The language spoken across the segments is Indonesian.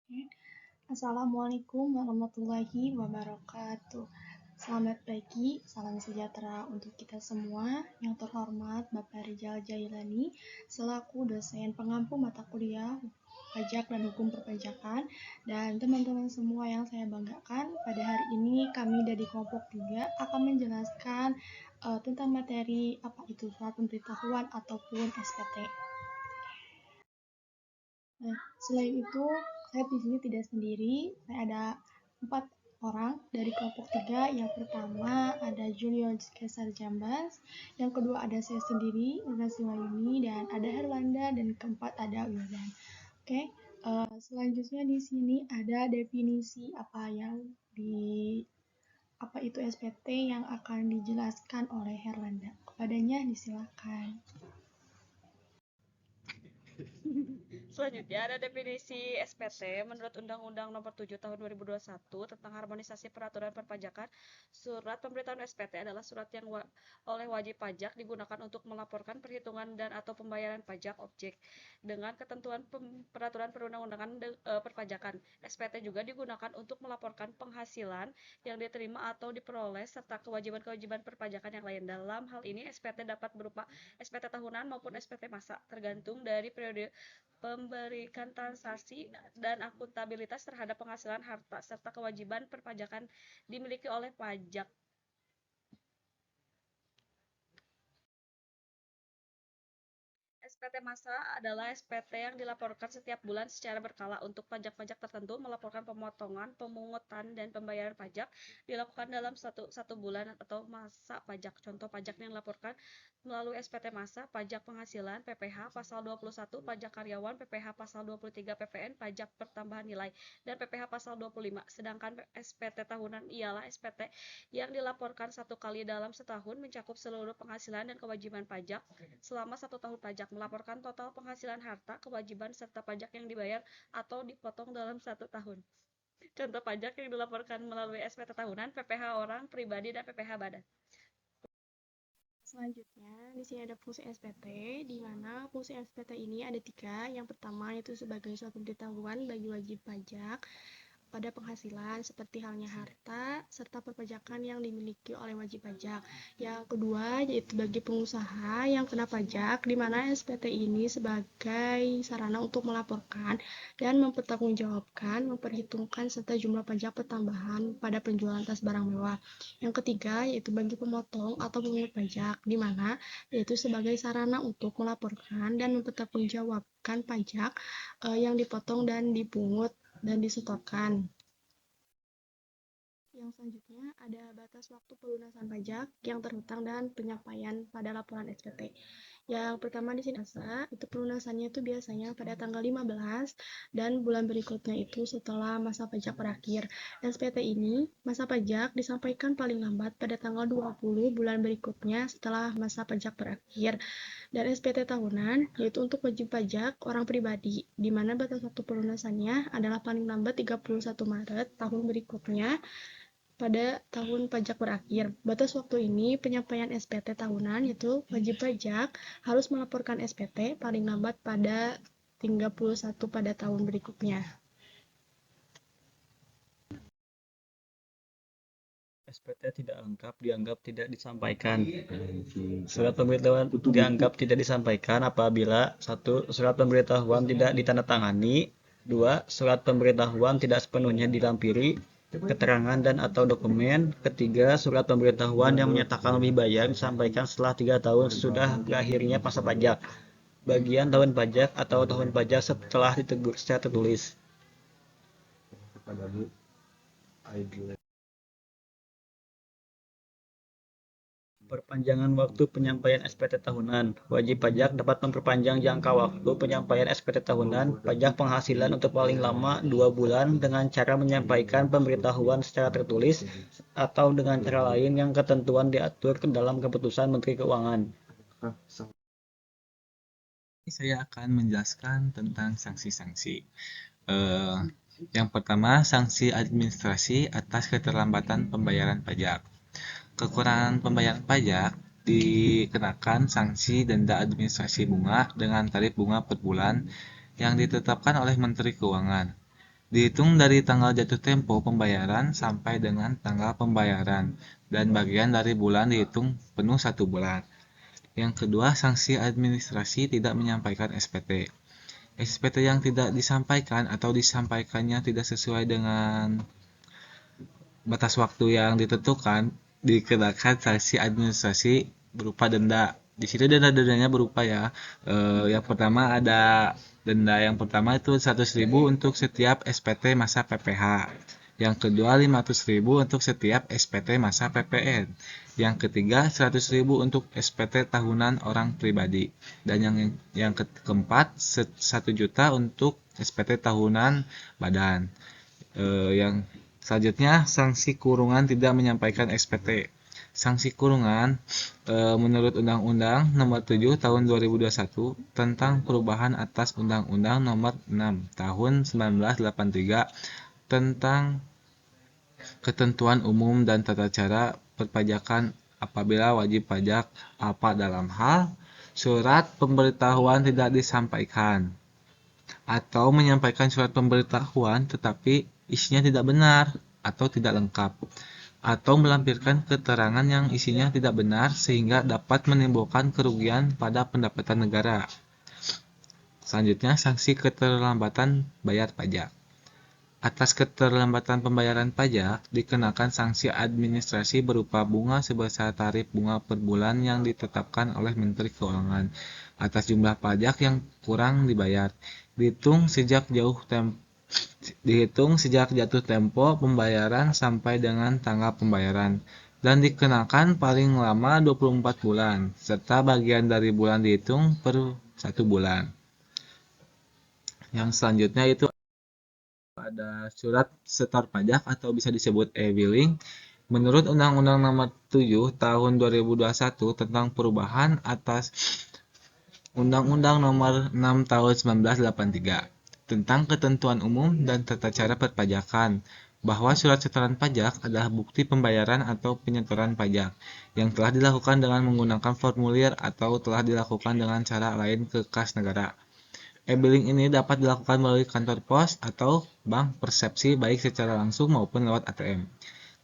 Oke. Assalamualaikum warahmatullahi wabarakatuh. Selamat pagi, salam sejahtera untuk kita semua. Yang terhormat Bapak Rizal Jailani, selaku dosen pengampu mata kuliah pajak dan hukum perpajakan, dan teman-teman semua yang saya banggakan, pada hari ini kami dari kelompok 3 akan menjelaskan tentang materi apa itu surat pemberitahuan ataupun SPT. Nah, selain itu, saya di sini tidak sendiri. Saya ada 4 orang dari kelompok 3. Yang pertama ada Julio Kesar Jambas, yang kedua ada saya sendiri, Luna Simayuni, dan ada Herlanda, dan keempat ada Wildan. Oke, selanjutnya di sini ada definisi apa itu SPT yang akan dijelaskan oleh Herlanda. Kepadanya disilakan. Selanjutnya ada definisi SPT menurut Undang-Undang Nomor 7 Tahun 2021 tentang Harmonisasi Peraturan Perpajakan. Surat pemberitahuan SPT adalah surat yang oleh wajib pajak digunakan untuk melaporkan perhitungan dan atau pembayaran pajak objek dengan ketentuan peraturan perundang-undangan perpajakan. SPT juga digunakan untuk melaporkan penghasilan yang diterima atau diperoleh serta kewajiban-kewajiban perpajakan yang lain. Dalam hal ini SPT dapat berupa SPT tahunan maupun SPT masa, tergantung dari periode pemberikan transaksi dan akuntabilitas terhadap penghasilan harta serta kewajiban perpajakan dimiliki oleh pajak. SPT masa adalah SPT yang dilaporkan setiap bulan secara berkala untuk pajak-pajak tertentu. Melaporkan pemotongan, pemungutan, dan pembayaran pajak dilakukan dalam satu bulan atau masa pajak. Contoh pajak yang dilaporkan melalui SPT masa: pajak penghasilan PPh pasal 21, pajak karyawan PPh pasal 23, PPN pajak pertambahan nilai, dan PPh pasal 25. Sedangkan SPT tahunan ialah SPT yang dilaporkan satu kali dalam setahun, mencakup seluruh penghasilan dan kewajiban pajak selama 1 tahun pajak, melaporkan total penghasilan harta, kewajiban, serta pajak yang dibayar atau dipotong dalam 1 tahun. Contoh pajak yang dilaporkan melalui SPT tahunan: PPh orang, pribadi, dan PPh badan. Selanjutnya, di sini ada fungsi SPT, di mana fungsi SPT ini ada 3. Yang pertama yaitu sebagai suatu pemberitahuan bagi wajib pajak pada penghasilan seperti halnya harta serta perpajakan yang dimiliki oleh wajib pajak. Yang kedua yaitu bagi pengusaha yang kena pajak, di mana SPT ini sebagai sarana untuk melaporkan dan mempertanggungjawabkan, memperhitungkan serta jumlah pajak pertambahan pada penjualan tas barang mewah. Yang ketiga yaitu bagi pemotong atau pemungut pajak, di mana yaitu sebagai sarana untuk melaporkan dan mempertanggungjawabkan pajak yang dipotong dan dipungut dan disetorkan. Yang selanjutnya ada batas waktu pelunasan pajak yang terhutang dan penyampaian pada laporan SPT. Yang pertama di sini itu pelunasannya itu biasanya pada tanggal 15 dan bulan berikutnya itu setelah masa pajak berakhir. SPT ini masa pajak disampaikan paling lambat pada tanggal 20 bulan berikutnya setelah masa pajak berakhir. Dan SPT tahunan yaitu untuk wajib pajak orang pribadi, di mana batas waktu pelunasannya adalah paling lambat 31 Maret tahun berikutnya pada tahun pajak berakhir. Batas waktu ini penyampaian SPT tahunan yaitu wajib pajak harus melaporkan SPT paling lambat pada 31 pada tahun berikutnya. SPT tidak lengkap dianggap tidak disampaikan. Surat pemberitahuan dianggap tidak disampaikan apabila 1. Surat pemberitahuan tidak ditandatangani. 2. Surat pemberitahuan tidak sepenuhnya dilampiri keterangan dan atau dokumen. Ketiga, surat pemberitahuan yang menyatakan lebih bayar disampaikan setelah 3 tahun sudah berakhirnya masa pajak, bagian tahun pajak atau tahun pajak setelah ditegur secara tertulis. Perpanjangan waktu penyampaian SPT tahunan. Wajib pajak dapat memperpanjang jangka waktu penyampaian SPT tahunan pajak penghasilan untuk paling lama 2 bulan dengan cara menyampaikan pemberitahuan secara tertulis atau dengan cara lain yang ketentuan diatur dalam keputusan Menteri Keuangan. Saya akan menjelaskan tentang sanksi-sanksi. Yang pertama, sanksi administrasi atas keterlambatan pembayaran pajak. Kekurangan pembayaran pajak dikenakan sanksi denda administrasi bunga dengan tarif bunga per bulan yang ditetapkan oleh Menteri Keuangan. Dihitung dari tanggal jatuh tempo pembayaran sampai dengan tanggal pembayaran, dan bagian dari bulan dihitung penuh 1 bulan. Yang kedua, sanksi administrasi tidak menyampaikan SPT. SPT yang tidak disampaikan atau disampaikannya tidak sesuai dengan batas waktu yang ditentukan dikenakan sanksi administrasi berupa denda. Di sini denda-dendanya berupa yang pertama ada denda yang pertama itu 100.000 untuk setiap SPT masa PPH. Yang kedua 500.000 untuk setiap SPT masa PPN. Yang ketiga 100.000 untuk SPT tahunan orang pribadi. Dan yang keempat 1 juta untuk SPT tahunan badan. Yang selanjutnya, sanksi kurungan tidak menyampaikan SPT. Sanksi kurungan menurut Undang-Undang Nomor 7 Tahun 2021 tentang perubahan atas Undang-Undang Nomor 6 Tahun 1983 tentang ketentuan umum dan tata cara perpajakan apabila wajib pajak apa dalam hal surat pemberitahuan tidak disampaikan atau menyampaikan surat pemberitahuan tetapi isinya tidak benar atau tidak lengkap, atau melampirkan keterangan yang isinya tidak benar sehingga dapat menimbulkan kerugian pada pendapatan negara. Selanjutnya, sanksi keterlambatan bayar pajak. Atas keterlambatan pembayaran pajak, dikenakan sanksi administrasi berupa bunga sebesar tarif bunga per bulan yang ditetapkan oleh Menteri Keuangan atas jumlah pajak yang kurang dibayar, dihitung sejak jatuh tempo pembayaran sampai dengan tanggal pembayaran, dan dikenakan paling lama 24 bulan, serta bagian dari bulan dihitung per 1 bulan. Yang selanjutnya itu ada surat setor pajak atau bisa disebut e-billing. Menurut Undang-Undang Nomor 7 Tahun 2021 tentang perubahan atas Undang-Undang Nomor 6 Tahun 1983 tentang ketentuan umum dan tata cara perpajakan, bahwa surat setoran pajak adalah bukti pembayaran atau penyetoran pajak yang telah dilakukan dengan menggunakan formulir atau telah dilakukan dengan cara lain ke kas negara. E-billing ini dapat dilakukan melalui kantor pos atau bank persepsi baik secara langsung maupun lewat ATM.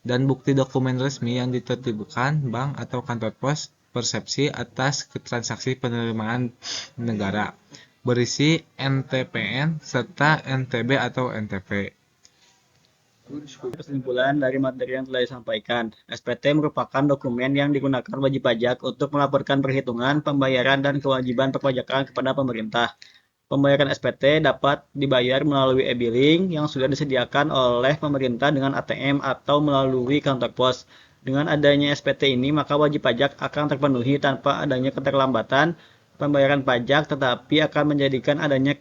Dan bukti dokumen resmi yang ditertibkan bank atau kantor pos persepsi atas transaksi penerimaan negara berisi NTPN serta NTB atau NTP. Kesimpulan dari materi yang telah disampaikan, SPT merupakan dokumen yang digunakan wajib pajak untuk melaporkan perhitungan, pembayaran, dan kewajiban perpajakan kepada pemerintah. Pembayaran SPT dapat dibayar melalui e-billing yang sudah disediakan oleh pemerintah dengan ATM atau melalui kantor pos. Dengan adanya SPT ini, maka wajib pajak akan terpenuhi tanpa adanya keterlambatan pembayaran pajak, tetapi akan menjadikan adanya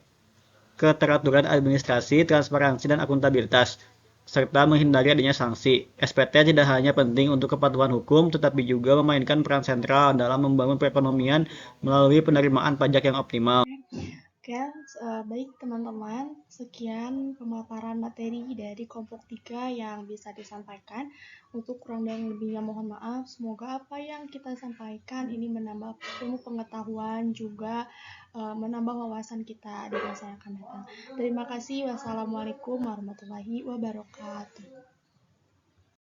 keteraturan administrasi, transparansi, dan akuntabilitas, serta menghindari adanya sanksi. SPT tidak hanya penting untuk kepatuhan hukum, tetapi juga memainkan peran sentral dalam membangun perekonomian melalui penerimaan pajak yang optimal. Oke, baik teman-teman, sekian pemaparan materi dari kelompok 3 yang bisa disampaikan. Untuk kurang dan lebihnya mohon maaf. Semoga apa yang kita sampaikan ini menambah ilmu pengetahuan, juga menambah wawasan kita di masa yang akan datang. Terima kasih. Wassalamualaikum warahmatullahi wabarakatuh.